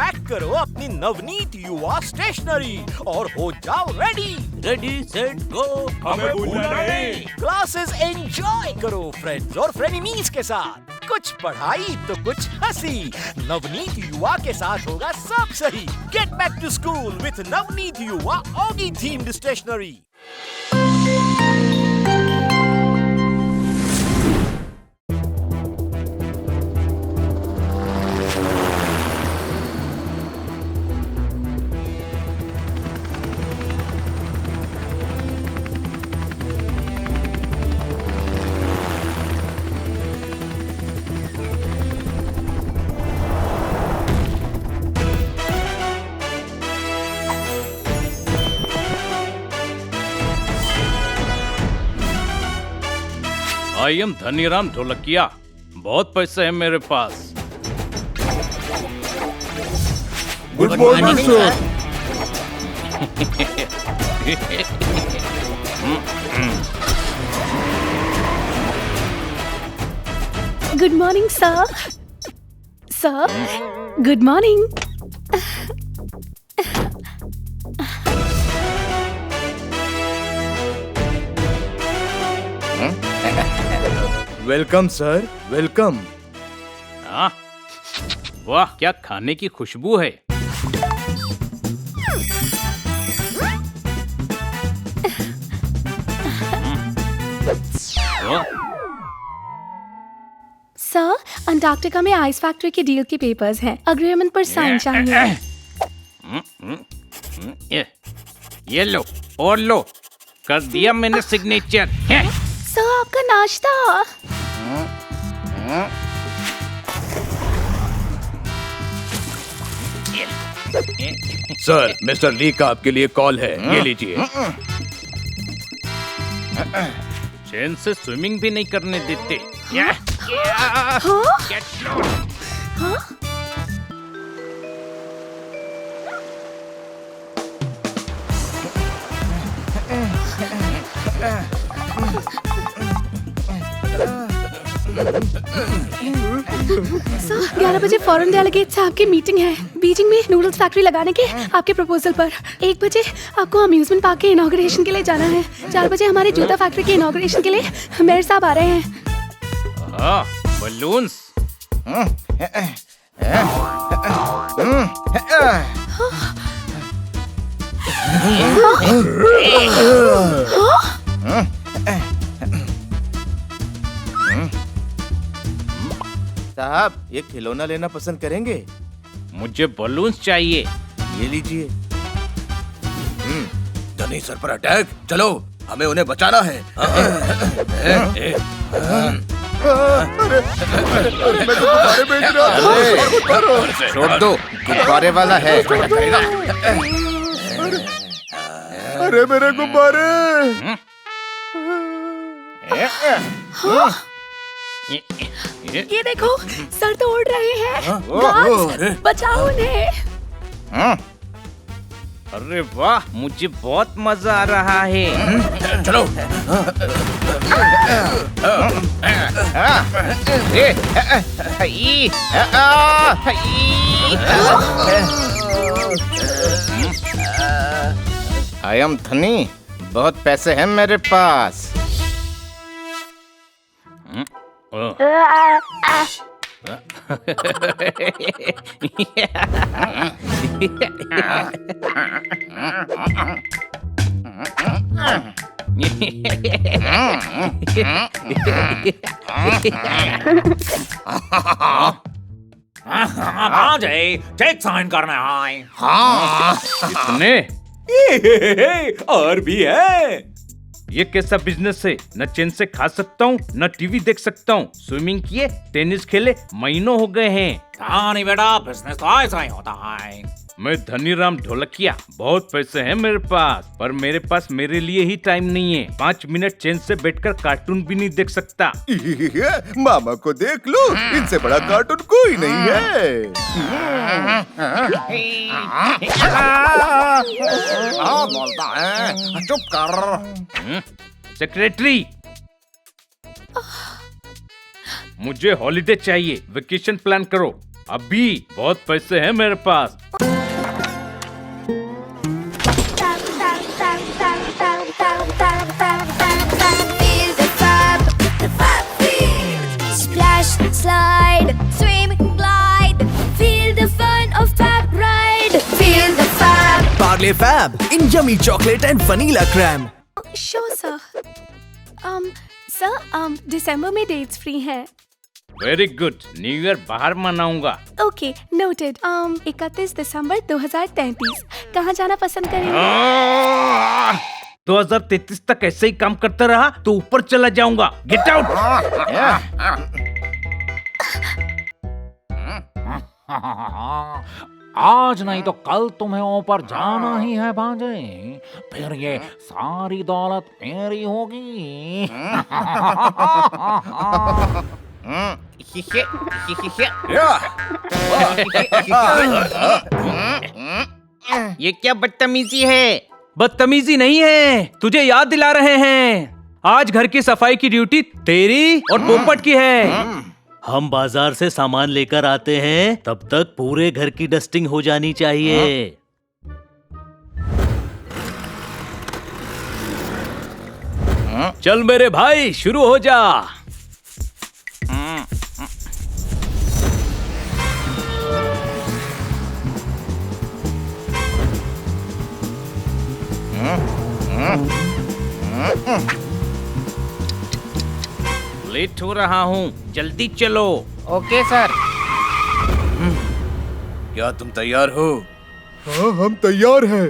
Pack करो अपनी नवनीत युवा स्टेशनरी और हो जाओ रेडी। रेडी सेट गो, हमें भूलना नहीं। क्लासेस एंजॉय करो फ्रेंड्स और फ्रेंडमीज के साथ। कुछ पढ़ाई तो कुछ हंसी, नवनीत युवा के साथ होगा सब सही। Get back to school with Navneet Youva Oggy themed stationery. I am Dhaniram Dholakia, बहुत पैसे हैं मेरे पास। Good morning sir. Good morning sir. Sir, good morning. Welcome sir, welcome. हाँ, वाह क्या खाने की खुशबू है। सर, अंटार्कटिका में आइस फैक्ट्री के डील के पेपर्स हैं। अग्रीमेंट पर साइन चाहिए। ये लो और लो, कर दिया मैंने सिग्नेचर। सर, आपका नाश्ता। सर, मिस्टर ली का आपके लिए कॉल है, ये लीजिए। चैन से स्विमिंग भी नहीं करने देते। सर, 11 बजे फॉरेन डेलीगेट से आपकी मीटिंग है बीजिंग में नूडल्स फैक्ट्री लगाने के आपके प्रपोजल पर। 1 बजे आपको अम्यूजमेंट पार्क के इनॉग्रेशन के लिए जाना है। 4 बजे हमारे जूता फैक्ट्री के इनॉग्रेशन के लिए मेयर साहब आ रहे हैं। बलून्स। साहब, ये खिलौना लेना पसंद करेंगे? मुझे बलून्स चाहिए। ये लीजिए। धनी सर पर अटैक, चलो हमें उन्हें बचाना है। छोड़ दो, गुब्बारे वाला है। अरे मेरे गुब्बारे। ये देखो, सर तो उड़ रहे हैं। गार्ड्स, बचाओ उन्हें। अरे वाह, मुझे बहुत मजा आ रहा है। चलो। आई एम धनी, बहुत पैसे हैं मेरे पास। चेक साइन करना है। इतने और भी है। ये कैसा बिजनेस है? न चैन से खा सकता हूँ, न टीवी देख सकता हूँ। स्विमिंग किए, टेनिस खेले, महीनों हो गए हैं। हाँ नहीं बेटा, बिजनेस तो ऐसा ही होता है। मैं धनीराम ढोलकिया, बहुत पैसे हैं मेरे पास, पर मेरे पास मेरे लिए ही टाइम नहीं है। 5 मिनट चैन से बैठकर कार्टून भी नहीं देख सकता। मामा को देख लो, इनसे बड़ा कार्टून कोई नहीं है। बोलता है, चुप कर। सेक्रेटरी, मुझे हॉलिडे चाहिए, वेकेशन प्लान करो। अभी बहुत पैसे हैं मेरे पास। Feel the fab feel. Splash, slide, swim, glide. Feel the fun of fab ride. Feel the fab. Parle Fab in yummy chocolate and vanilla crème. Sure, sir. Sir, दिसंबर में dates free हैं. Very good, new year बाहर मनाऊंगा। Okay, noted. 31 दिसंबर 2033. कहाँ जाना पसंद करेंगे? 2033 तक ऐसे ही काम करता रहा तो ऊपर चला जाऊंगा। Get out. आज नहीं तो कल तुम्हें ऊपर जाना ही है भांजे, फिर ये सारी दौलत मेरी होगी। ये क्या बदतमीजी है? बदतमीजी नहीं है, तुझे याद दिला रहे हैं। आज घर की सफाई की ड्यूटी तेरी और पोपट की है। हम बाजार से सामान लेकर आते हैं, तब तक पूरे घर की डस्टिंग हो जानी चाहिए। चल मेरे भाई, शुरू हो जा। लेट हो रहा हूँ, जल्दी चलो। Okay sir. क्या तुम तैयार हो? हाँ, हम तैयार हैं।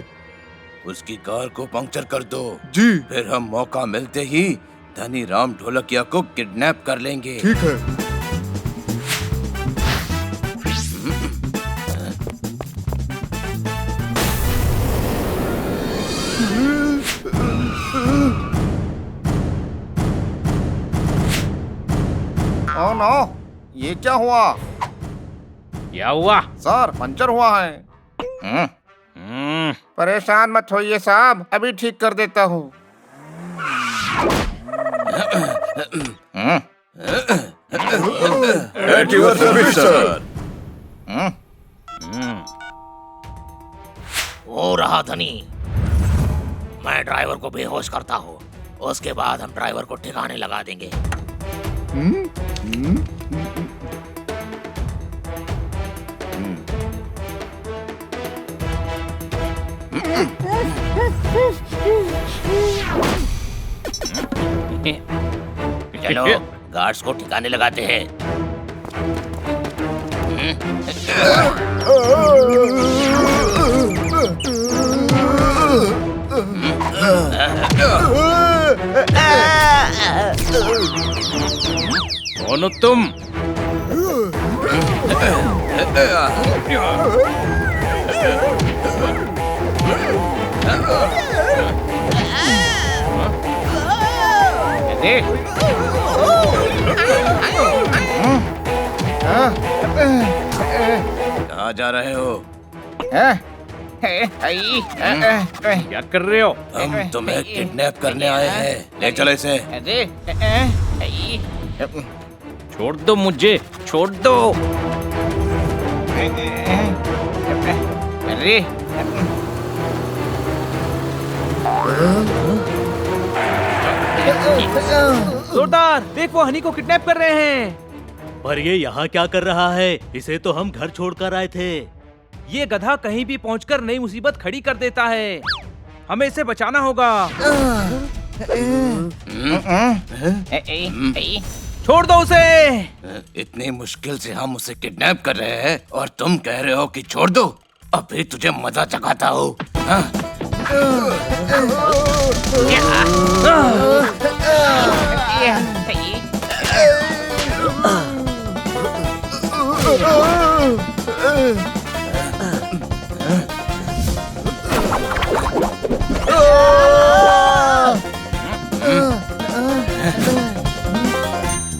उसकी कार को पंक्चर कर दो। जी। फिर हम मौका मिलते ही धनी राम ढोलकिया को किडनैप कर लेंगे। ठीक है। ओह नो, ये क्या हुआ? क्या हुआ? सर, पंचर हुआ है। परेशान मत होइए साहब, अभी ठीक कर देता हूँ। हो रहा धनी, मैं ड्राइवर को बेहोश करता हूँ, उसके बाद हम ड्राइवर को ठिकाने लगा देंगे। चलो गार्ड्स को ठिकाने लगाते हैं। कौन हो तुम? कहाँ जा रहे हो? क्या कर रहे हो? हम तुम्हें किडनैप करने आए हैं। ले चलो इसे। छोड़ दो मुझे, छोड़ दो। अरे जोरदार, देख वो हनी को किडनैप कर रहे हैं। पर ये यहाँ क्या कर रहा है? इसे तो हम घर छोड़कर आए थे। ये गधा कहीं भी पहुंचकर नई मुसीबत खड़ी कर देता है। हमें इसे बचाना होगा। छोड़ दो उसे। इतनी मुश्किल से हम उसे किडनैप कर रहे हैं और तुम कह रहे हो कि छोड़ दो। अभी तुझे मजा चखाता हूँ।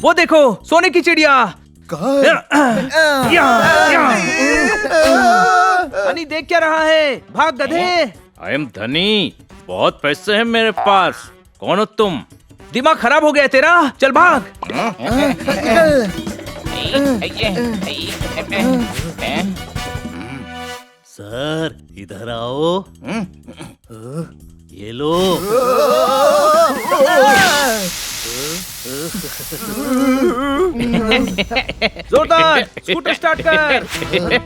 वो देखो, सोने की चिड़िया। हनी देख क्या रहा है? भाग गधे। आई एम धनी, बहुत पैसे हैं मेरे पास। कौन हो तुम? दिमाग खराब हो गया तेरा, चल भाग। सर इधर आओ। ये लो। जोरदार स्कूटर स्टार्ट कर। अरे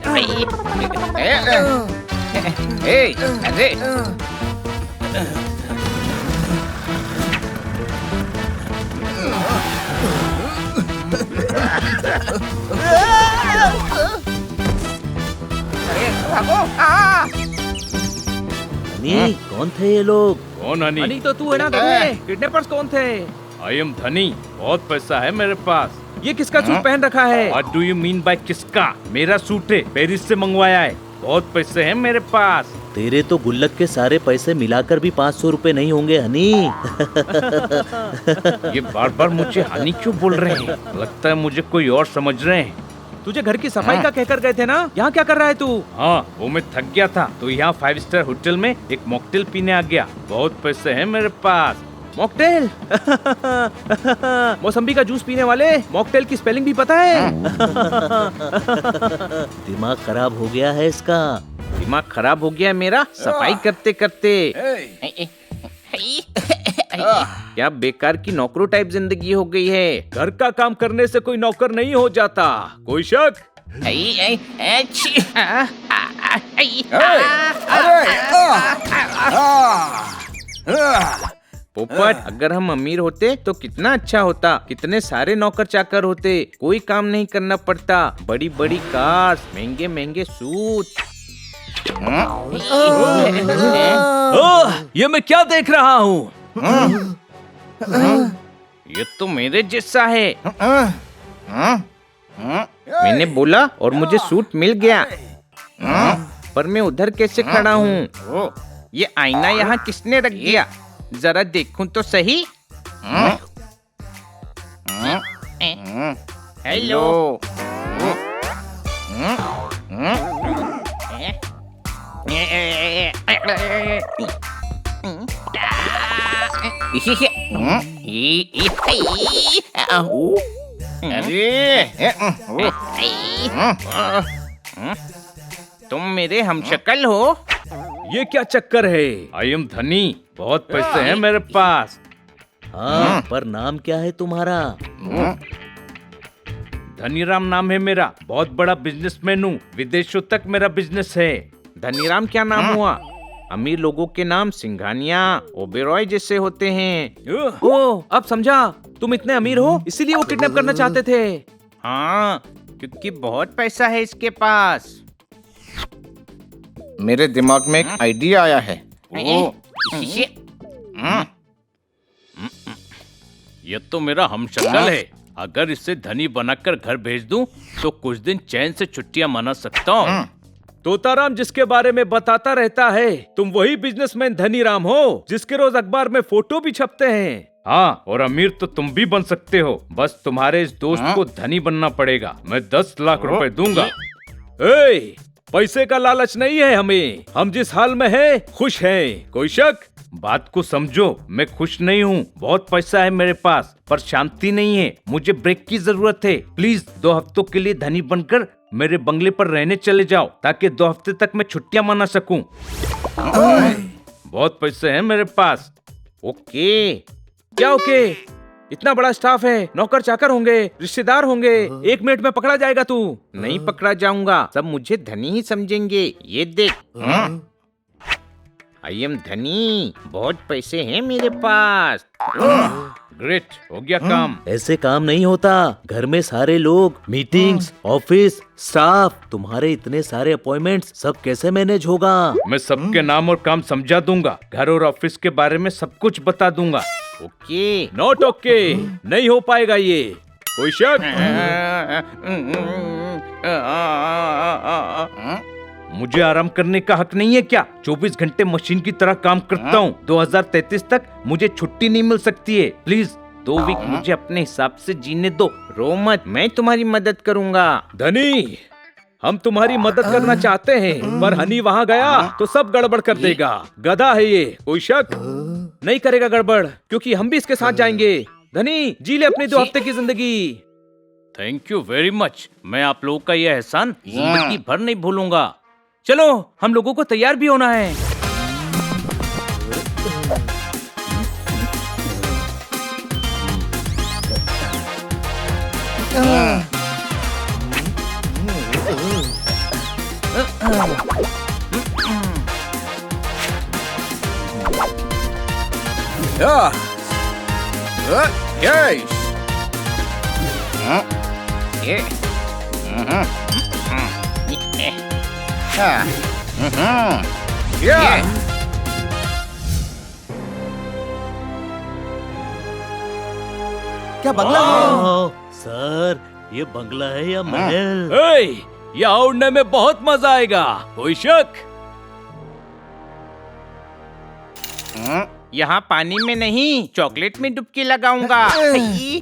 हनी, कौन थे ये लोग? कौन हनी? हनी तो तू है ना गधे। किडनैपर्स कौन थे? आई एम धनी, बहुत पैसा है मेरे पास। ये किसका सूट पहन रखा है? What do you mean by किसका? मेरा सूट है, पेरिस से मंगवाया है। बहुत पैसे हैं मेरे पास। तेरे तो गुल्लक के सारे पैसे मिलाकर भी 500 रुपए नहीं होंगे हनी। ये बार बार मुझे हनी क्यों बोल रहे हैं? लगता है मुझे कोई और समझ रहे हैं। तुझे घर की सफाई का कहकर गए थे ना? यहाँ क्या कर रहा है तू? हाँ, वो मैं थक गया था तो यहाँ 5 स्टार होटल में एक मॉकटेल पीने आ गया। बहुत पैसे हैं मेरे पास। मॉकटेल? मौसम्बी का जूस पीने वाले, मॉकटेल की स्पेलिंग भी पता है? दिमाग खराब हो गया है इसका। दिमाग खराब हो गया है मेरा सफाई करते करते। क्या बेकार की नौकरों टाइप जिंदगी हो गई है। घर का काम करने से कोई नौकर नहीं हो जाता। कोई शक? पोपट, अगर हम अमीर होते तो कितना अच्छा होता। कितने सारे नौकर चाकर होते, कोई काम नहीं करना पड़ता। बड़ी बड़ी कार्स, महंगे महंगे सूट। ओह, ये मैं क्या देख रहा हूँ? ये तो मेरे जैसा है। मैंने बोला और मुझे सूट मिल गया। पर मैं उधर कैसे खड़ा हूँ? ये आईना यहाँ किसने रख दिया? जरा देखूं तो सही। हेलो। तुम मेरे हमशक्ल हो? ये क्या चक्कर है? आई एम धनी, बहुत पैसे हैं मेरे पास। हाँ, पर नाम क्या है तुम्हारा? धनीराम नाम है मेरा। बहुत बड़ा बिजनेसमैन हूँ, विदेशों तक मेरा बिजनेस है। धनीराम क्या नाम हुआ? अमीर लोगों के नाम सिंघानिया, ओबेरॉय जैसे होते हैं। ओह, अब समझा। तुम इतने अमीर हो इसीलिए वो किडनैप करना चाहते थे। हाँ, क्योंकि बहुत पैसा है इसके पास। मेरे दिमाग में एक आइडिया आया है। ये तो मेरा हमशक्ल है। अगर इसे धनी बनाकर घर भेज दूं, तो कुछ दिन चैन से छुट्टियां मना सकता हूँ। तोताराम जिसके बारे में बताता रहता है, तुम वही बिजनेसमैन धनीराम हो जिसके रोज अखबार में फोटो भी छपते हैं। हाँ, और अमीर तो तुम भी बन सकते हो। बस तुम्हारे इस दोस्त को धनी बनना पड़ेगा। मैं 10 लाख रुपए दूंगा। ए, पैसे का लालच नहीं है हमें। हम जिस हाल में हैं, खुश हैं। कोई शक? बात को समझो, मैं खुश नहीं हूँ। बहुत पैसा है मेरे पास, पर शांति नहीं है। मुझे ब्रेक की जरूरत है। प्लीज 2 हफ्तों के लिए धनी बनकर मेरे बंगले पर रहने चले जाओ, ताकि 2 हफ्ते तक मैं छुट्टियां मना सकूं। बहुत पैसे हैं मेरे पास। ओके। क्या ओके? इतना बड़ा स्टाफ है, नौकर चाकर होंगे, रिश्तेदार होंगे। 1 मिनट में पकड़ा जाएगा तू। नहीं पकड़ा जाऊंगा, सब मुझे धनी ही समझेंगे। ये देख, आई एम धनी, बहुत पैसे हैं मेरे पास। ग्रेट, हो गया काम। ऐसे काम नहीं होता। घर में सारे लोग, मीटिंग्स, ऑफिस, स्टाफ, तुम्हारे इतने सारे अपॉइंटमेंट्स, सब कैसे मैनेज होगा? मैं सबके नाम और काम समझा दूंगा। घर और ऑफिस के बारे में सब कुछ बता दूंगा। Okay, not okay. नहीं हो पाएगा ये। कोई शक? मुझे आराम करने का हक नहीं है क्या? 24 घंटे मशीन की तरह काम करता हूँ। 2033 तक मुझे छुट्टी नहीं मिल सकती है। प्लीज 2 वीक मुझे अपने हिसाब से जीने दो। रो मत, मैं तुम्हारी मदद करूंगा। धनी, हम तुम्हारी मदद करना चाहते हैं, पर हनी वहाँ गया तो सब गड़बड़ कर देगा। गधा है ये। कोई शक? नहीं करेगा गड़बड़, क्योंकि हम भी इसके साथ जाएंगे। धनी, जी ले अपनी 2 हफ्ते की जिंदगी। Thank you very much. मैं आप लोगों का यह एहसान जिंदगी भर नहीं भूलूंगा। चलो, हम लोगों को तैयार भी होना है। क्या बंगला है? सर, ये बंगला है या महल? यहाँ उड़ने में बहुत मजा आएगा, कोई शक? यहाँ पानी में नहीं, चॉकलेट में डुबकी लगाऊंगा।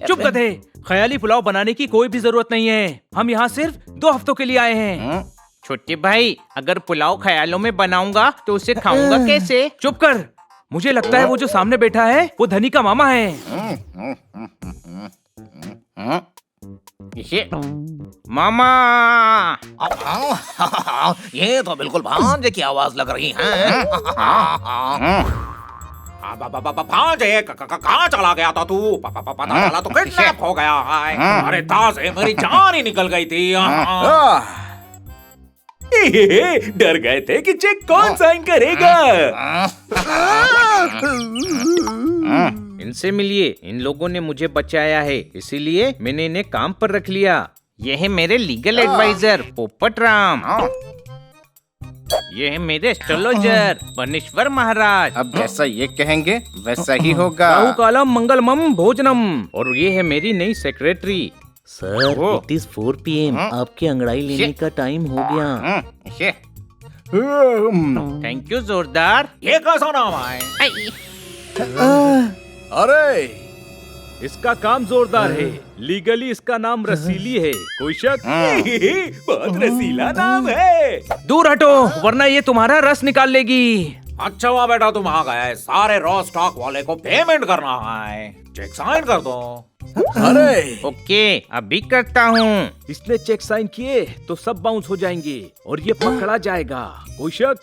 चुप गधे, ख्याली पुलाव बनाने की कोई भी जरूरत नहीं है। हम यहाँ सिर्फ 2 हफ्तों के लिए आए हैं। छोटे भाई, अगर पुलाव ख्यालों में बनाऊंगा तो उसे खाऊंगा कैसे? चुप कर। मुझे लगता है वो जो सामने बैठा है वो धनी का मामा है। ये मामा, ये तो बिल्कुल भांजे की आवाज लग रही है। भांजे, कहाँ चला गया था तू? पता चला तो किडनैप हो गया है। अरे ताज़े मेरी जान ही निकल गई थी। डर गए थे कि चेक कौन साइन करेगा। इनसे मिलिए, इन लोगों ने मुझे बचाया है, इसीलिए मैंने इन्हें काम पर रख लिया। ये है मेरे लीगल एडवाइजर पोपट राम। ये है मेरे एस्ट्रोलॉजर बनेश्वर महाराज। अब जैसा ये कहेंगे वैसा ही होगा। राहु कालम मंगलमम भोजनम। और ये है मेरी नई secretary. Sir, it is 4 PM। आपकी अंगड़ाई लेने का टाइम हो गया। थैंक यू जोरदार। ये कैसा नाम है? अरे इसका काम जोरदार है। लीगली इसका नाम रसीली है, कोई शक? बहुत रसीला नाम है। दूर हटो, वरना ये तुम्हारा रस निकाल लेगी। अच्छा हुआ बेटा तुम आ गए। सारे रॉ स्टॉक वाले को पेमेंट करना है। चेक साइन कर दो। अरे ओके, अभी करता हूँ। इसने चेक साइन किए तो सब बाउंस हो जाएंगे और ये पकड़ा जाएगा, कोई शक?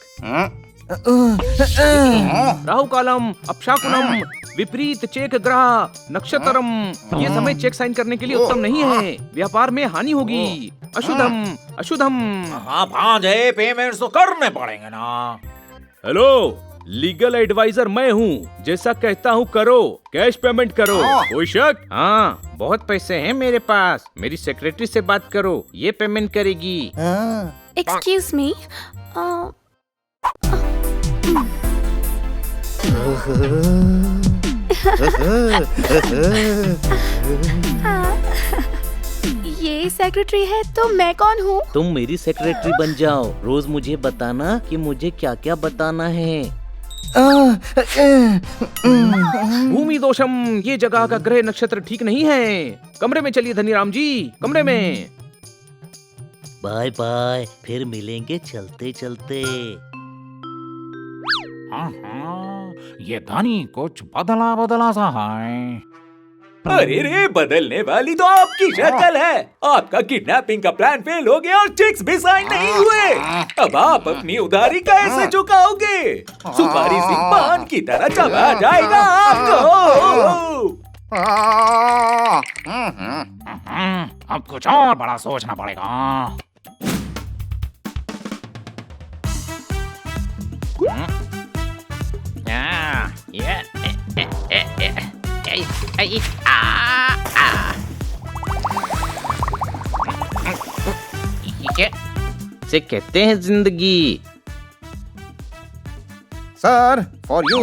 राहु कालम अपशाकुनम विपरीत चेक ग्रह नक्षत्रम। ये समय चेक साइन करने के लिए उत्तम नहीं है। व्यापार में हानि होगी। अशुद्धम अशुद्धम। हाँ भांजे, पेमेंट तो करने पड़ेंगे ना। हेलो, लीगल एडवाइजर मैं हूँ। जैसा कहता हूँ करो, कैश पेमेंट करो, कोई शक? हाँ, बहुत पैसे हैं मेरे पास। मेरी सेक्रेटरी से बात करो, ये पेमेंट करेगी। Excuse me. ये सेक्रेटरी है तो मैं कौन हूँ? तुम मेरी सेक्रेटरी बन जाओ। रोज मुझे बताना कि मुझे क्या क्या बताना है। भूमि दोषम, ये जगह का ग्रह नक्षत्र ठीक नहीं है। कमरे में चलिए धनीराम जी, कमरे में। बाय बाय, फिर मिलेंगे चलते चलते। ये धनी कुछ बदला बदला सा है। अरे रे, बदलने वाली तो आपकी शक्ल है। आपका किडनैपिंग का प्लान फेल हो गया और चेक्स भी साइन नहीं हुए। अब आप अपनी उधारी कैसे चुकाओगे? सुपारी सिंह पान की तरह चबा जाएगा आपको। अब कुछ और बड़ा सोचना पड़ेगा। से कहते हैं जिंदगी। Sir, for you.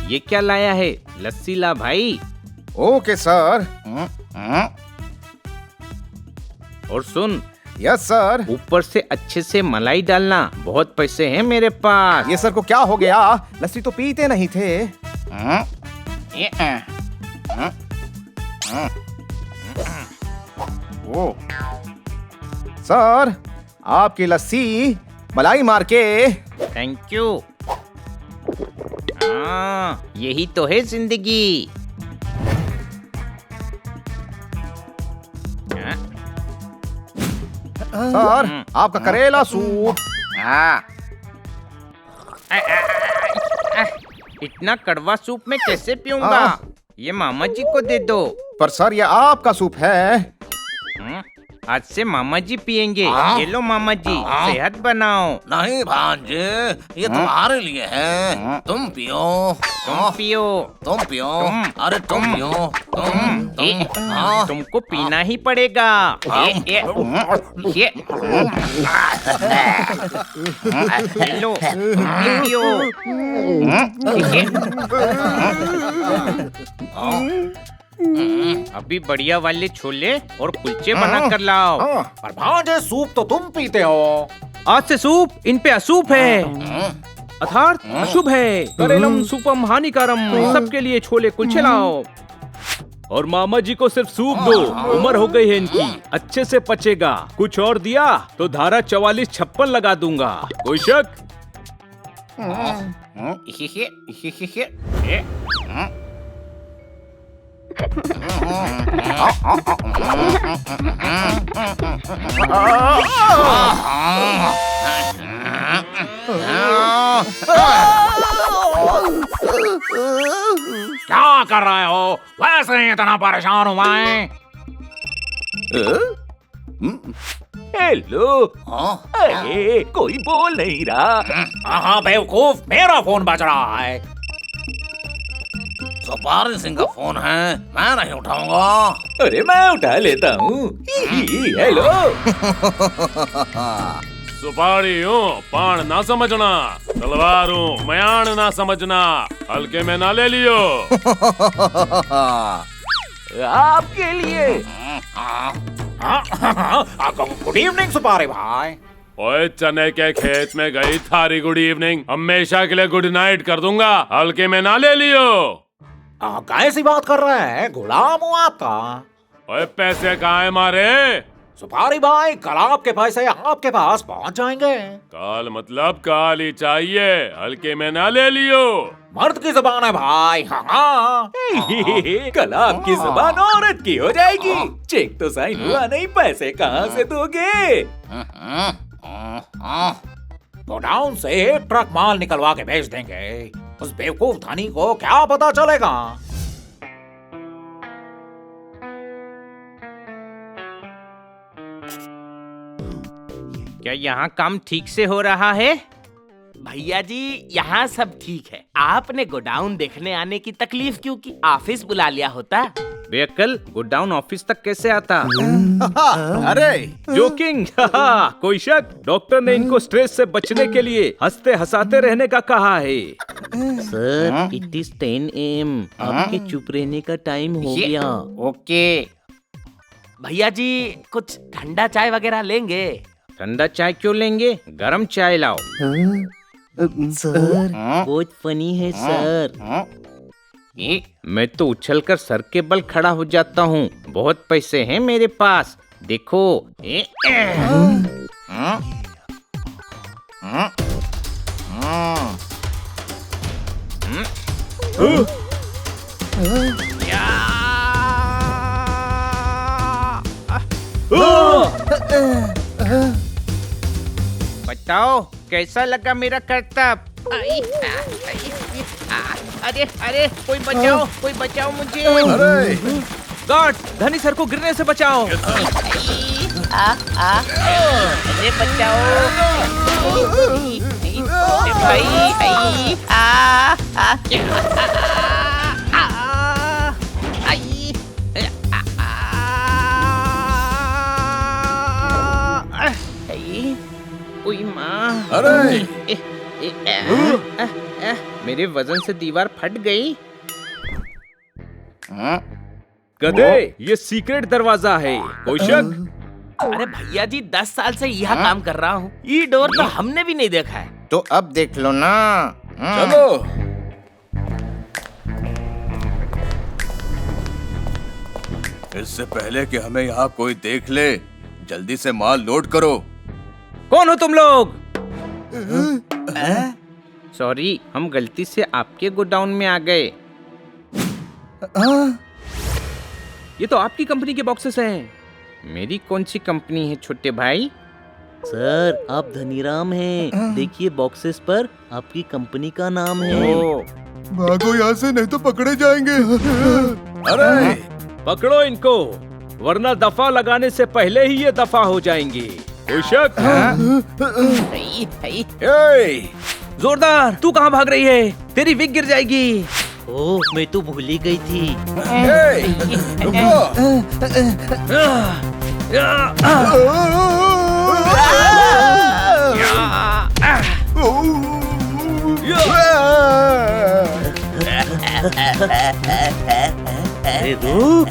ये क्या लाया है? लस्सी ला भाई। Okay sir. और सुन, यस सर। ऊपर से अच्छे से मलाई डालना। बहुत पैसे हैं मेरे पास। ये सर को क्या हो गया? लस्सी तो पीते नहीं थे। सर, आपकी लस्सी मलाई मार के। Thank you. हाँ, यही तो है जिंदगी। सर, आपका करेला सूप। इतना कड़वा सूप मैं कैसे पीऊंगा? ये मामा जी को दे दो। पर सर, ये आपका सूप है। आज से मामा जी पियेंगे। ये लो मामा जी, सेहत बनाओ। नहीं भांजे, ये तुम्हारे लिए है। तुम पियो। तुम पियो। तुम पियो। अरे तुम पियो। तुम तुमको पीना ही पड़ेगा। ये लो, ये पियो। अभी बढ़िया वाले छोले और कुलचे बना कर लाओ। पर भांजे, सूप तो तुम पीते हो। आज से सूप इन पे असूप है, अर्थात अशुभ है। करेलम सूपम हानिकारम। सबके लिए छोले कुलचे लाओ। और मामा जी को सिर्फ सूप दो, उम्र हो गई है इनकी, अच्छे से पचेगा। कुछ और दिया तो धारा 44-56 लगा दूंगा। कोई शक? क्या कर रहे हो? वैसे ही इतना परेशान हूँ मैं। हेलो। अरे कोई बोल नहीं रहा। हाँ बेवकूफ, मेरा फोन बज रहा है। सुपारी सिंह का फोन है, मैं नहीं उठाऊंगा। अरे मैं उठा लेता हूँ। हेलो। सुपारी हूँ, पान ना समझना। तलवार हूँ, मयान ना समझना। हल्के में ना ले लियो। आपके लिए। गुड इवनिंग सुपारी भाई। ओए, चने के खेत में गई थारी गुड इवनिंग हमेशा के लिए गुड नाइट कर दूंगा। हल्के में ना ले लियो। कैसी बात कर रहे हैं? गुलाम हूँ आपका। ओए, पैसे कहाँ है मारे? सुपारी भाई, कल आपके पैसे आपके पास पहुँच जाएंगे। काल मतलब काल ही चाहिए। हल्के में ना ले लियो। मर्द की जुबान है भाई। हाँ। कल आपकी जुबान औरत की हो जाएगी। चेक तो साइन हुआ नहीं, पैसे कहाँ से दोगे? गोडाउन से एक ट्रक माल निकलवा के भेज देंगे। उस बेवकूफ धनी को क्या पता चलेगा? क्या यहाँ काम ठीक से हो रहा है? भैया जी, यहाँ सब ठीक है। आपने गोडाउन देखने आने की तकलीफ क्यों की? ऑफिस बुला लिया होता। बेअक्ल, गोडाउन ऑफिस तक कैसे आता? अरे जोकिंग। कोई शक? डॉक्टर ने इनको स्ट्रेस से बचने के लिए हंसते हंसाते रहने का कहा है। Sir, it is 10 AM। आपके चुप रहने का टाइम हो गया। ओके भैया जी, कुछ ठंडा चाय वगैरह लेंगे? ठंडा चाय क्यों लेंगे? गरम चाय लाओ। सर, बहुत फनी है सर। मैं तो उछलकर सर के बल खड़ा हो जाता हूँ। बहुत पैसे हैं मेरे पास, देखो। बताओ कैसा लगा मेरा करतब? अरे अरे, कोई बचाओ मुझे। गार्ड, धनी सर को गिरने से बचाओ। अरे बचाओ भाई। अरे मेरे वजन से दीवार फट गई। गधे, ये सीक्रेट दरवाजा है। कोई शक? अरे भैया जी, 10 साल से यह काम कर रहा हूँ। ये डोर तो हमने भी नहीं देखा है। तो अब देख लो ना। चलो। इससे पहले कि हमें यहाँ कोई देख ले, जल्दी से माल लोड करो। कौन हो तुम लोग? सॉरी, हम गलती से आपके गोडाउन में आ गए। ये तो आपकी कंपनी के बॉक्सेस हैं। मेरी कौन सी कंपनी है छोटे भाई? सर, आप धनीराम हैं। देखिए बॉक्सेस पर आपकी कंपनी का नाम है। भागो यहाँ से, नहीं तो पकड़े जाएंगे। अरे पकड़ो इनको, वरना दफा लगाने से पहले ही ये दफा हो जाएंगे। कोई शक? जोरदार, तू कहाँ भाग रही है? तेरी विग गिर जाएगी। ओह, मैं तो भूल ही गई थी। अरे रुक।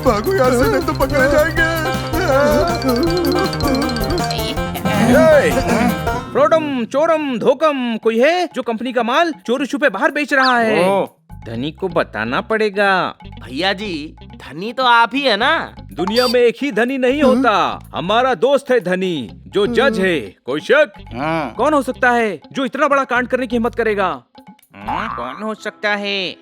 भागो यहाँ से, नहीं तो पकड़े जाएंगे। फ्रोडम, चोरम, धोकम, कोई है जो कंपनी का माल चोरी छुपे बाहर बेच रहा है? धनी को बताना पड़ेगा। भैया जी, धनी तो आप ही है ना? दुनिया में एक ही धनी नहीं होता। हमारा दोस्त है धनी, जो जज है। कोई शक? कौन हो सकता है जो इतना बड़ा कांड करने की हिम्मत करेगा? कौन हो सकता है?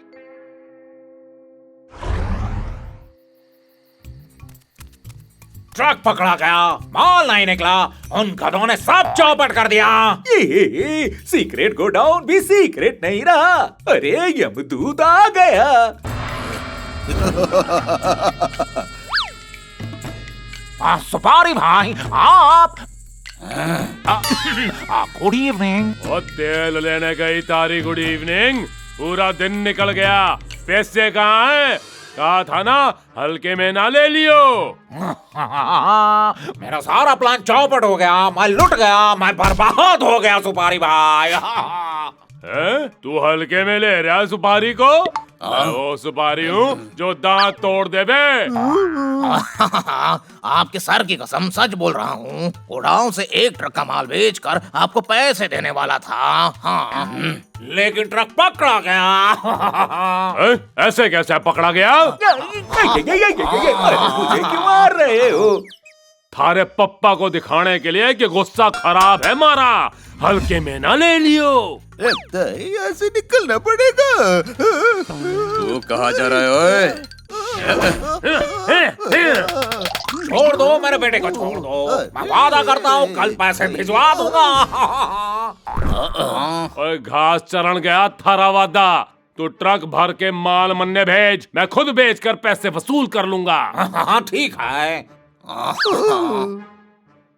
ट्रक पकड़ा गया, माल नहीं निकला, उन गधों ने सब चौपट कर दिया। ये सीक्रेट गोडाउन भी सीक्रेट नहीं रहा। अरे यमदूत आ गया। सुपारी भाई, आप गुड इवनिंग। और तेल लेने गई तारी गुड इवनिंग। पूरा दिन निकल गया, पैसे कहाँ हैं? कहा था ना हल्के में ना ले लियो। मेरा सारा प्लान चौपट हो गया, मैं लुट गया, मैं बर्बाद हो गया सुपारी भाई। तू हल्के में ले रहा सुपारी को? मैं वो सुपारी हूँ जो दांत तोड़ दे बे। आपके सर की कसम सच बोल रहा हूँ। गोडाउन से एक ट्रक का माल बेचकर आपको पैसे देने वाला था। हाँ। लेकिन ट्रक पकड़ा गया। ऐसे कैसे पकड़ा गया? मुझे क्यों मार रहे हो? थारे पप्पा को दिखाने के लिए कि गुस्सा खराब है मारा। हल्के में ना ले लियो। लगता है यहाँ से निकलना पड़ेगा। तू कहाँ जा रहा है? छोड़ दो मेरे बेटे को, छोड़ दो। मैं वादा करता हूँ कल पैसे भिजवा दूंगा। ओए घास चरण गया थारा वादा। तू ट्रक भर के माल मन्ने भेज, मैं खुद बेच कर पैसे वसूल कर लूंगा। हाँ ठीक है।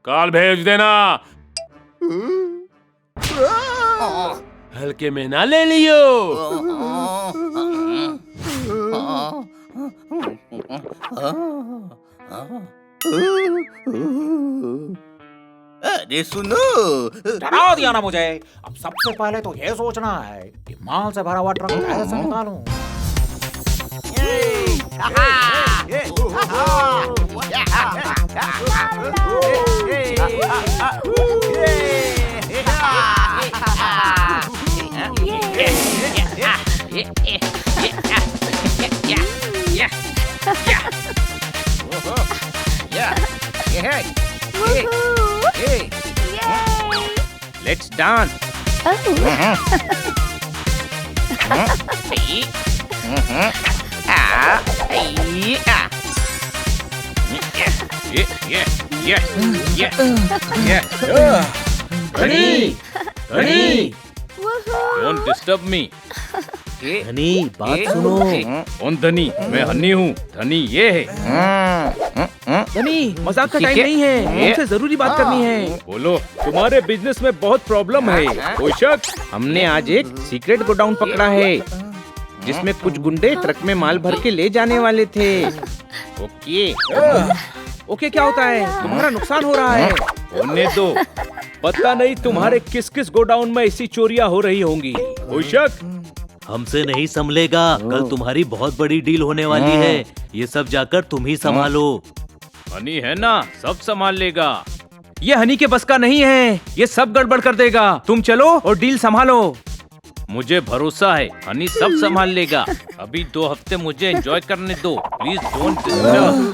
कल भेज देना। हल्के में ना ले लियो। अरे सुनो, डरा दिया ना मुझे। अब सबसे पहले तो ये सोचना है कि माल से भरा हुआ ट्रक कैसे निकालूं। Let's dance. Don't disturb me. धनी, बात सुनो। कौन धनी? मैं हनी हूँ। धनी ये है। धनी, मजाक का टाइम नहीं है, मुझसे जरूरी बात करनी है। बोलो, तुम्हारे बिजनेस में बहुत प्रॉब्लम है। कोई शक? हमने आज एक सीक्रेट गोडाउन पकड़ा है जिसमें कुछ गुंडे ट्रक में माल भर के ले जाने वाले थे। ओके ओके, क्या होता है? तुम्हारा नुकसान हो रहा है। होने दो, पता नहीं तुम्हारे किस किस गोडाउन में ऐसी चोरियां हो रही होंगी। कोई शक? हमसे नहीं संभलेगा। कल तुम्हारी बहुत बड़ी डील होने वाली है। ये सब जाकर तुम ही संभालो। हनी है ना, सब संभाल लेगा। ये हनी के बस का नहीं है, ये सब गड़बड़ कर देगा। तुम चलो और डील संभालो। मुझे भरोसा है हनी सब संभाल लेगा। अभी 2 हफ्ते मुझे एंजॉय करने दो, प्लीज डोंट डिस्टर्ब।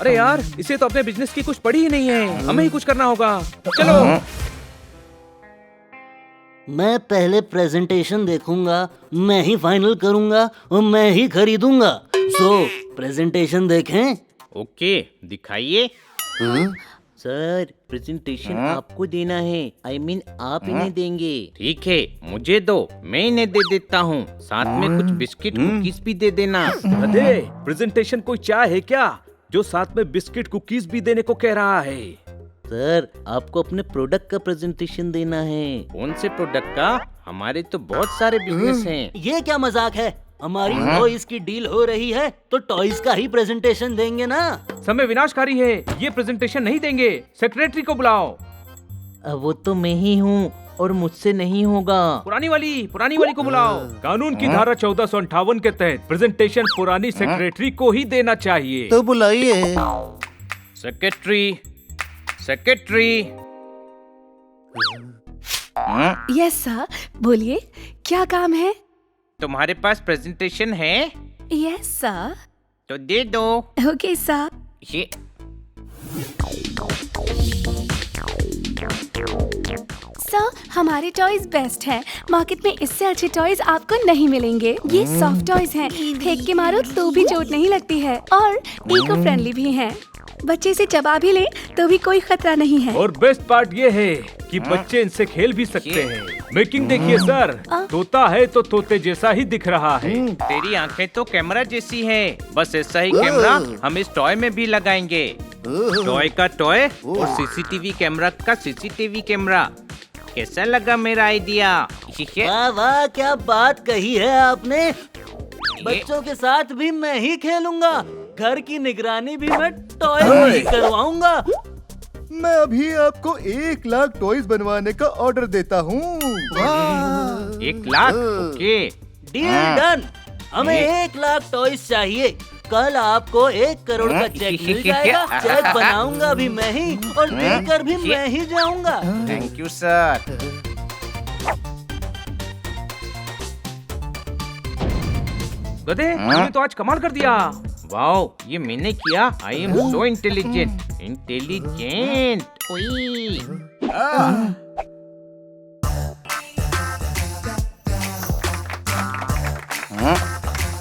अरे यार, इसे तो अपने बिजनेस की कुछ पड़ी ही नहीं है, हमें ही कुछ करना होगा। चलो। मैं पहले प्रेजेंटेशन देखूंगा, मैं ही फाइनल करूंगा और मैं ही खरीदूंगा। सो प्रेजेंटेशन देखें। ओके, दिखाइए। सर, प्रेजेंटेशन आपको देना है। I mean, आप इन्हें देंगे। ठीक है, मुझे दो, मैं इन्हें दे देता हूँ। साथ में कुछ बिस्किट कुकीज भी दे देना। अरे, प्रेजेंटेशन कोई चाय है क्या जो साथ में बिस्किट कुकीज भी देने को कह रहा है? सर, आपको अपने प्रोडक्ट का प्रेजेंटेशन देना है। कौन से प्रोडक्ट का? हमारे तो बहुत सारे बिजनेस हैं। ये क्या मजाक है? हमारी टॉयज की डील हो रही है तो टॉयज का ही प्रेजेंटेशन देंगे ना। समय विनाशकारी है, ये प्रेजेंटेशन नहीं देंगे। सेक्रेटरी को बुलाओ। वो तो मैं ही हूँ और मुझसे नहीं होगा। पुरानी वाली को बुलाओ। कानून की धारा 1458 के तहत प्रेजेंटेशन पुरानी सेक्रेटरी को ही देना चाहिए। तो बुलाइए। सेक्रेटरी। यस सर, बोलिए क्या काम है? तुम्हारे पास प्रेजेंटेशन है? Yes sir. तो दे दो। Okay sir. ये सर, हमारे टॉयज बेस्ट हैं। मार्केट में इससे अच्छे टॉयज आपको नहीं मिलेंगे। ये सॉफ्ट टॉयज हैं, फेंक के मारो तो भी चोट नहीं लगती है और इको फ्रेंडली भी हैं। बच्चे इसे चबा भी ले तो भी कोई खतरा नहीं है। और बेस्ट पार्ट ये है कि बच्चे इनसे खेल भी सकते हैं। मेकिंग देखिए सर, तोता है तो तोते जैसा ही दिख रहा है। तेरी आंखें तो कैमरा जैसी है। बस ऐसा ही कैमरा हम इस टॉय में भी लगाएंगे। टॉय का टॉय और सीसीटीवी कैमरा का सीसीटीवी कैमरा। कैसा लगा मेरा आइडिया? वाह वाह, क्या बात कही है आपने। बच्चों के साथ भी मैं ही खेलूंगा। घर की निगरानी भी मैं टॉय में ही करवाऊंगा। मैं अभी आपको 1 लाख टॉयज बनवाने का ऑर्डर देता हूँ। 1 लाख? Okay, deal done. हमें 1 लाख टॉयज चाहिए। कल आपको 1 करोड़ का चेक मिल जाएगा। चेक बनाऊंगा भी मैं ही और देकर भी मैं ही जाऊंगा। Thank you sir. गधे, तूने तो आज कमाल कर दिया। वाओ, ये मैंने किया। I am so intelligent.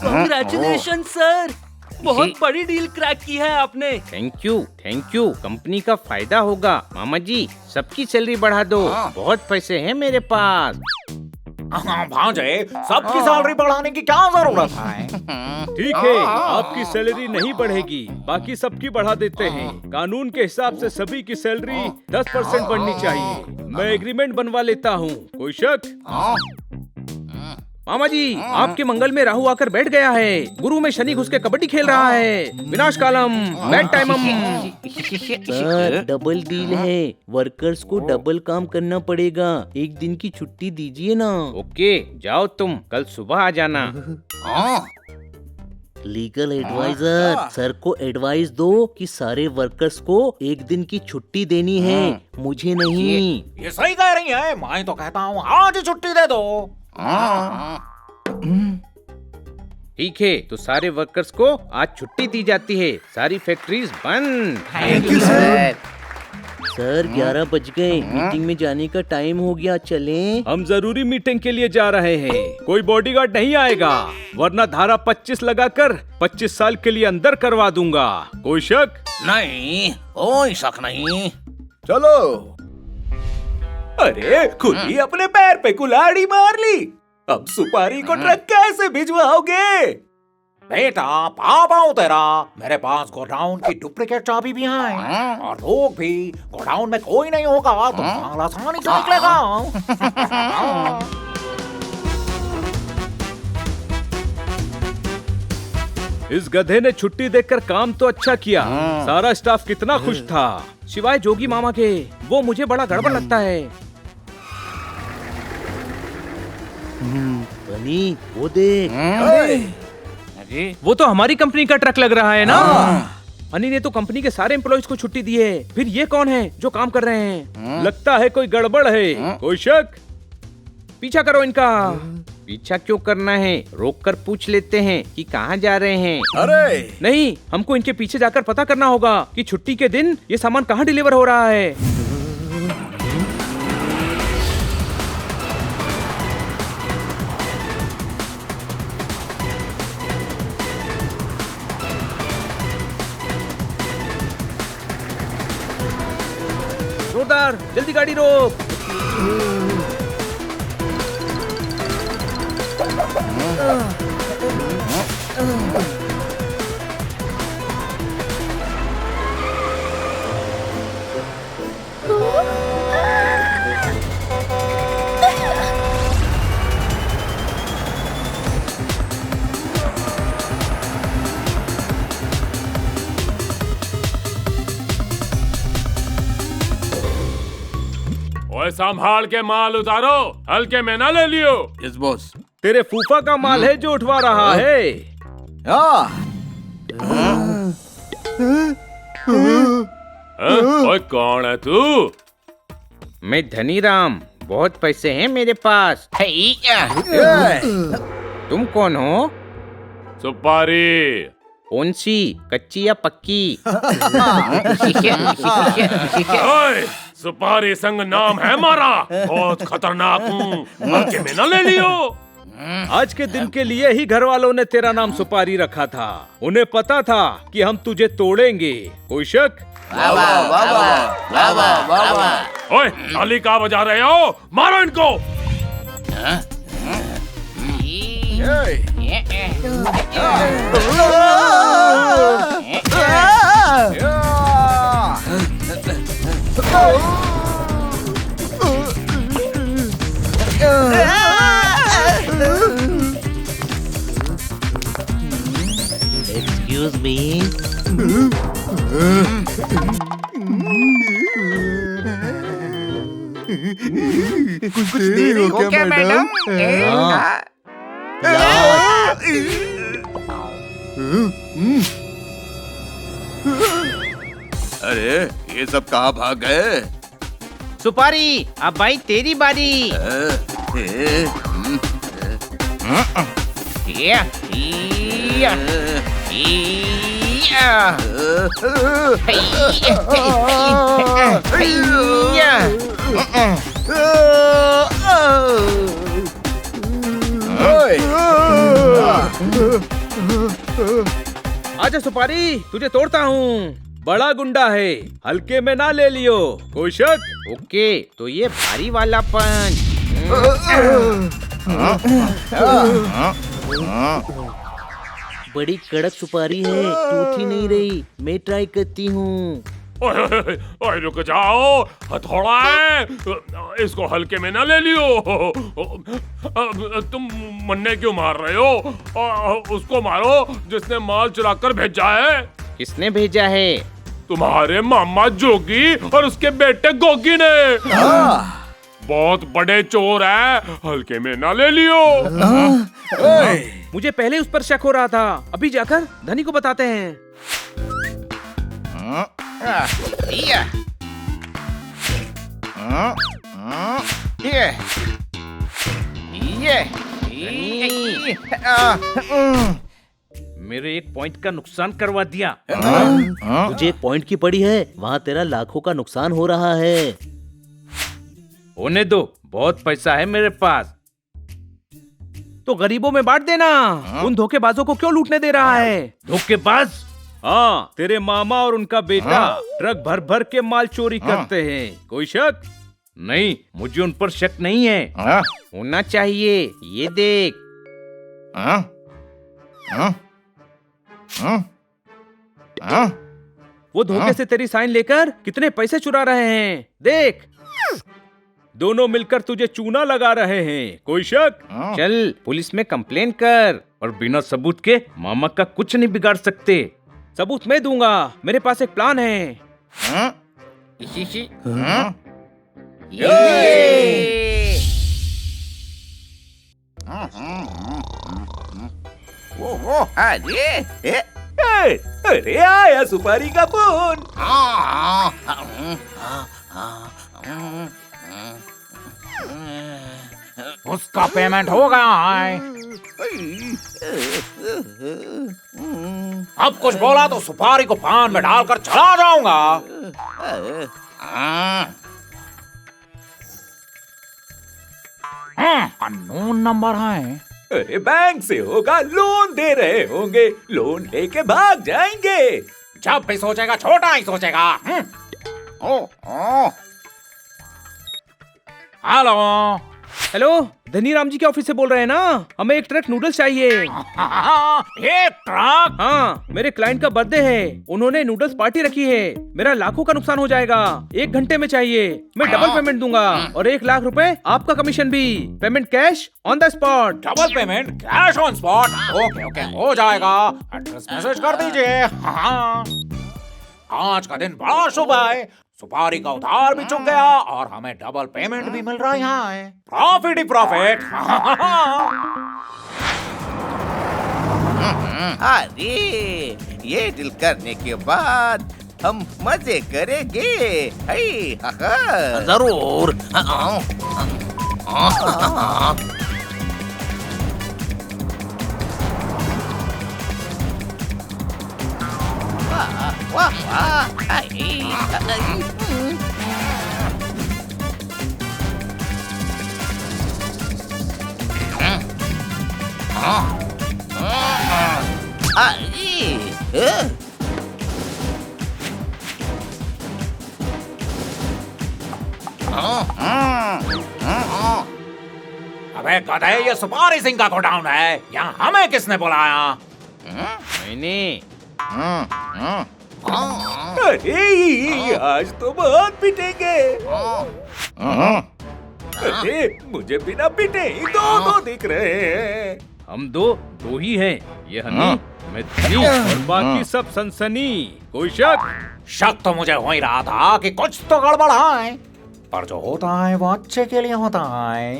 Congratulation sir, बहुत बड़ी डील क्रैक की है आपने। Thank you. कंपनी का फायदा होगा। मामा जी, सबकी सैलरी बढ़ा दो। बहुत पैसे हैं मेरे पास। भांजे, सबकी सैलरी बढ़ाने की क्या जरूरत है? ठीक है, आपकी सैलरी नहीं बढ़ेगी, बाकी सबकी बढ़ा देते हैं। कानून के हिसाब से सभी की सैलरी 10% बढ़नी चाहिए। मैं एग्रीमेंट बनवा लेता हूँ। कोई शक? मामा जी, आपके मंगल में राहु आकर बैठ गया है। गुरु में शनि घुस के कबड्डी खेल रहा है। विनाश कालम, बैड टाइमम। सर, डबल डील है। वर्कर्स को डबल काम करना पड़ेगा। 1 दिन की छुट्टी दीजिए ना। ओके, जाओ तुम, कल सुबह आ जाना। लीगल एडवाइजर, सर को एडवाइस दो कि सारे वर्कर्स को 1 दिन की छुट्टी देनी है, मुझे नहीं। ये सही कह रही है। मैं तो कहता हूँ आज ही छुट्टी दे दो। ठीक है, तो सारे वर्कर्स को आज छुट्टी दी जाती है। सारी फैक्ट्रीज बंद। Thank you sir. सर, 11 बज गए। मीटिंग में जाने का टाइम हो गया, चलें? हम जरूरी मीटिंग के लिए जा रहे हैं। कोई बॉडीगार्ड नहीं आएगा, वरना धारा 25 लगाकर 25 साल के लिए अंदर करवा दूंगा। कोई शक? नहीं, कोई शक नहीं। चलो। अरे, खुद ही अपने पैर पे कुल्हाड़ी मार ली। अब सुपारी को ट्रक कैसे भिजवाओगे? बेटा, पापा हूँ तेरा। मेरे पास गोडाउन की डुप्लीकेट चाबी भी है और लोग भी। गोडाउन में कोई नहीं होगा तो माल आसानी से निकलेगा। इस गधे ने छुट्टी देकर काम तो अच्छा किया। सारा स्टाफ कितना खुश था, सिवाय जोगी मामा के। वो मुझे बड़ा गड़बड़ लगता है। बनी, वो देख। अरे वो तो हमारी कंपनी का ट्रक लग रहा है ना। हनी ने तो कंपनी के सारे एम्प्लॉइज को छुट्टी दी है, फिर ये कौन है जो काम कर रहे हैं? लगता है कोई गड़बड़ है। कोई शक? पीछा करो इनका। पीछा क्यों करना है, रोक कर पूछ लेते हैं कि कहाँ जा रहे हैं। अरे नहीं, हमको इनके पीछे जाकर पता करना होगा कि छुट्टी के दिन ये सामान कहाँ डिलीवर हो रहा है। जोरदार, जल्दी गाड़ी रोक। ओए संभाल के माल उतारो, हल्के में ना ले लियो। Yes boss. तेरे फूफा का माल है जो उठवा रहा है। ओए कौन है तू? मैं धनी राम, बहुत पैसे हैं मेरे पास। तुम कौन हो? सुपारी। कौन सी, कच्ची या पक्की? ओए, सुपारी संग नाम है हमारा, बहुत खतरनाक हूँ, हल्के में न ले लियो। आज के दिन के लिए ही घर वालों ने तेरा नाम सुपारी रखा था। उन्हें पता था कि हम तुझे तोड़ेंगे। कोई शक? ओए, ताली का बजा रहे हो? मारो इनको। Excuse me. कुछ देर हो क्या मैडम? अरे ये सब कहाँ भाग गए? सुपारी, अब भाई तेरी बारी। आजा सुपारी, तुझे तोड़ता हूँ। बड़ा गुंडा है, हल्के में ना ले लियो। कोई शक? ओके, तो ये भारी वाला पंच। बड़ी कड़क सुपारी है, टूट ही नहीं रही। मैं ट्राई करती हूँ। ओए रुक जाओ, हथौड़ा है, इसको हल्के में ना ले लियो। तुम मन्ने क्यों मार रहे हो? उसको मारो जिसने माल चुरा कर भेजा है। किसने भेजा है? तुम्हारे मामा जोगी और उसके बेटे गोगी ने। बहुत बड़े चोर है, हल्के में ना ले लियो। मुझे पहले उस पर शक हो रहा था, अभी जाकर धनी को बताते हैं। मेरे एक पॉइंट का नुकसान करवा दिया। तुझे एक पॉइंट की पड़ी है, वहाँ तेरा लाखों का नुकसान हो रहा है। होने दो, बहुत पैसा है मेरे पास। तो गरीबों में बांट देना। उन धोखेबाजों को क्यों लूटने दे रहा है? धोखेबाज? हाँ, तेरे मामा और उनका बेटा ट्रक भर भर के माल चोरी करते हैं। कोई शक? नहीं, मुझे उन पर शक नहीं है। होना चाहिए, ये देख। वो धोखे से तेरी साइन लेकर कितने पैसे चुरा रहे हैं, देख। दोनों मिलकर तुझे चूना लगा रहे हैं। कोई शक? चल पुलिस में कंप्लेन कर। और बिना सबूत के मामा का कुछ नहीं बिगाड़ सकते। सबूत मैं दूंगा, मेरे पास एक प्लान है। अरे आया सुपारी का फोन। उसका पेमेंट हो गया है। अब कुछ बोला तो सुपारी को पान में डालकर चला जाऊंगा। अननोन नंबर है। अरे बैंक से होगा, लोन दे रहे होंगे, लोन लेके भाग जाएंगे। जब भी सोचेगा छोटा ही सोचेगा। हेलो हेलो, धनीराम जी के ऑफिस से बोल रहे हैं ना? हमें एक ट्रक नूडल्स चाहिए। एक ट्रक? हाँ, मेरे क्लाइंट का बर्थडे है, उन्होंने नूडल्स पार्टी रखी है। मेरा लाखों का नुकसान हो जाएगा। 1 घंटे में चाहिए। मैं डबल पेमेंट दूंगा और 1 लाख रुपए आपका कमीशन भी। Payment cash on the spot. Double payment cash on spot? Okay okay, हो जाएगा। एड्रेस मैसेज कर दीजिए। आज का दिन बड़ा शुभ है। सुपारी का उधार भी चुक गया और हमें डबल पेमेंट भी मिल रहा है। प्रॉफिट ही प्रॉफिट। अरे ये डील करने के बाद हम मजे करेंगे। जरूर। वाह वाह। अबे गधे, ये सुपारी सिंह का गोडाउन है। यहाँ हमें किसने बुलाया? मैंने। अरे आज तो बहुत पिटेंगे। अरे मुझे बिना पिटे ही दो दिख रहे हैं। हम दो ही हैं। ये हनी, मैं धनी और बाकी सब सनसनी। कोई शक तो मुझे हो ही रहा था कि कुछ तो गड़बड़ है, पर जो होता है वो अच्छे के लिए होता है।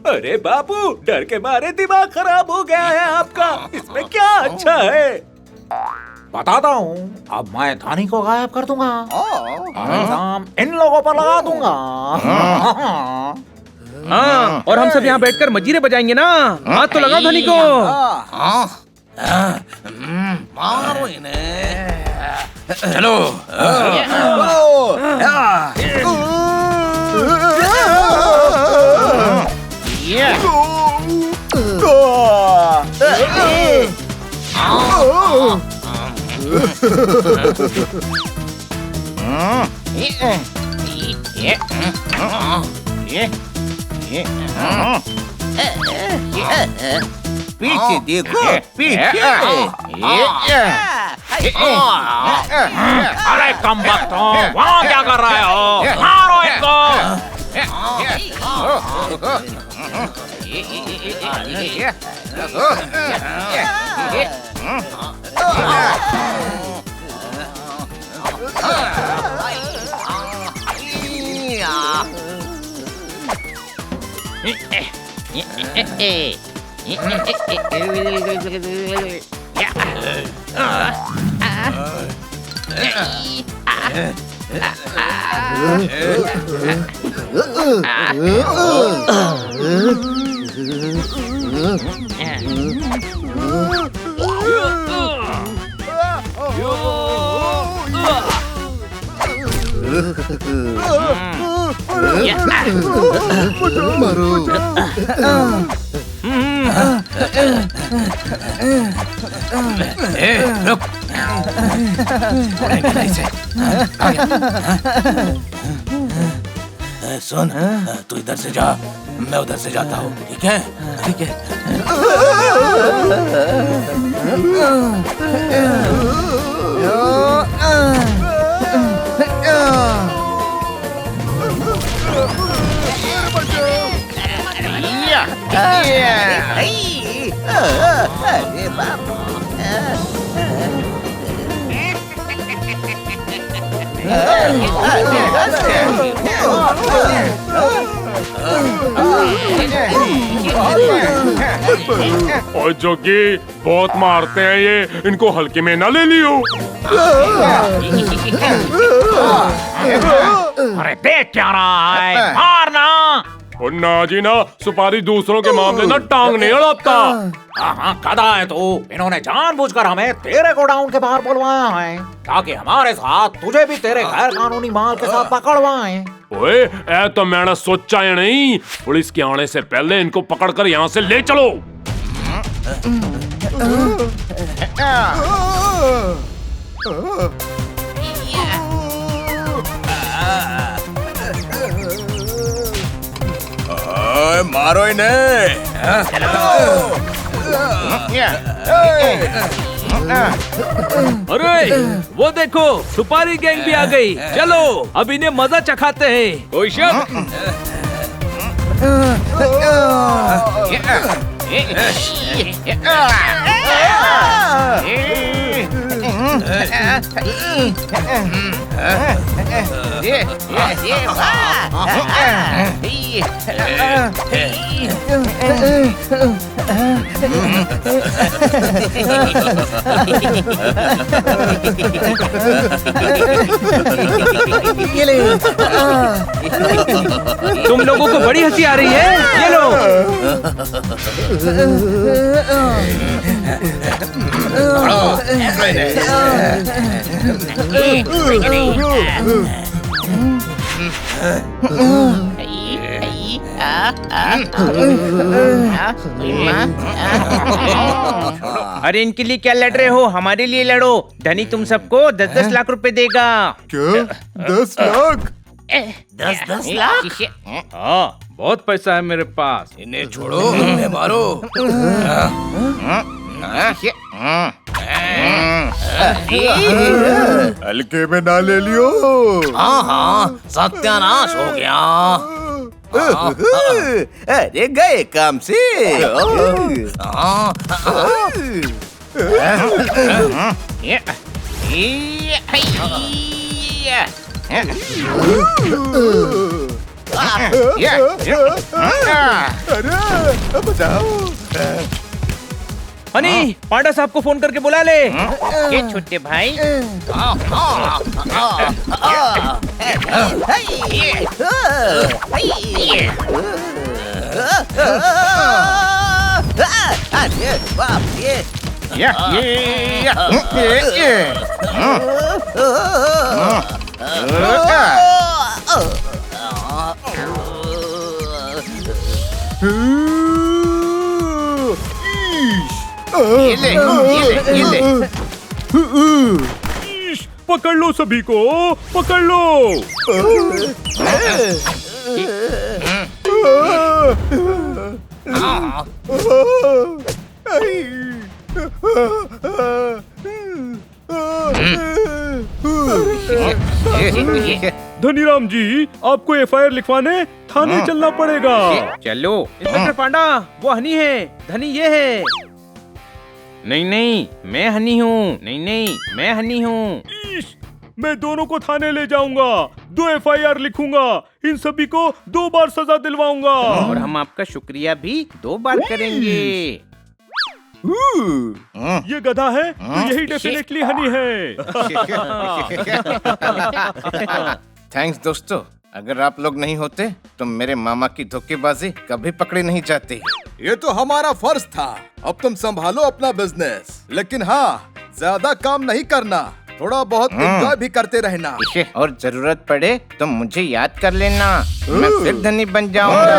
अरे बाबू, डर के मारे दिमाग खराब हो गया है आपका। इसमें क्या अच्छा है? बताता हूँ। अब मैं धनी को गायब कर दूंगा और इल्जाम इन लोगों पर लगा दूंगा। हाँ, और हम सब यहाँ बैठकर मजीरे बजाएंगे ना। हाथ तो लगाओ धनी को। मारो इन्हें। चलो। पीछे देखो, पीछे। अरे कम वक्त हो, वहाँ क्या कर रहे हो? मारो इनको। रुक। सुन, तू इधर से जा, मैं उधर से जाता हूँ। ठीक है? ठीक है। अरे बाबू। और जोगी बहुत मारते हैं ये, इनको हल्के में ना ले लियो। अरे देख क्या रहा है, मारना। और ना जी ना, सुपारी दूसरों के मामले ना टांग नहीं अड़ाता। हाँ गधा है तू। इन्होंने जानबूझकर हमें तेरे गोडाउन के बाहर बुलवाया है ताकि हमारे साथ तुझे भी तेरे गैर कानूनी माल के साथ पकड़वाएं। ओए ऐ तो मैंने सोचा ही नहीं। पुलिस के आने से पहले इनको पकड़कर यहाँ से ले चलो। मारो इन्हें। अरे वो देखो, सुपारी गैंग भी आ गई। चलो अब इन्हें मजा चखाते हैं। कोई शक? तुम लोगों को बड़ी हंसी आ रही है, ये लो। अरे इनके लिए क्या लड़ रहे हो, हमारे लिए लड़ो। धनी तुम सबको 10-10 लाख रुपए देगा। क्या 10 लाख? 10-10 लाख? हाँ बहुत पैसा है मेरे पास। इन्हें छोड़ो, इन्हें मारो। हल्के में ना ले लियो। हाँ हाँ सत्यानाश हो गया। अरे गए काम से। अरे बचाओ। हनी, पांडा साहब को फोन करके बुला ले। ये छोटे भाई। पकड़ लो सभी को, पकड़ लो। धनीराम जी, आपको एफआईआर लिखवाने थाने चलना पड़ेगा। चलो। इंस्पेक्टर पांडा, वो हनी है, धनी ये है। नहीं नहीं, मैं हनी हूँ। नहीं नहीं, मैं हनी हूँ। मैं दोनों को थाने ले जाऊंगा, 2 एफआईआर लिखूंगा, इन सभी को 2 बार सजा दिलवाऊंगा। और हम आपका शुक्रिया भी 2 बार करेंगे। ये गधा है तो यही डेफिनेटली हनी है। थैंक्स दोस्तों, अगर आप लोग नहीं होते तो मेरे मामा की धोखेबाजी कभी पकड़ी नहीं जाती। ये तो हमारा फर्ज था। अब तुम संभालो अपना बिजनेस, लेकिन हाँ ज्यादा काम नहीं करना, थोड़ा बहुत एंजॉय भी करते रहना। और जरूरत पड़े तो मुझे याद कर लेना, मैं फिर धनी बन जाऊंगा।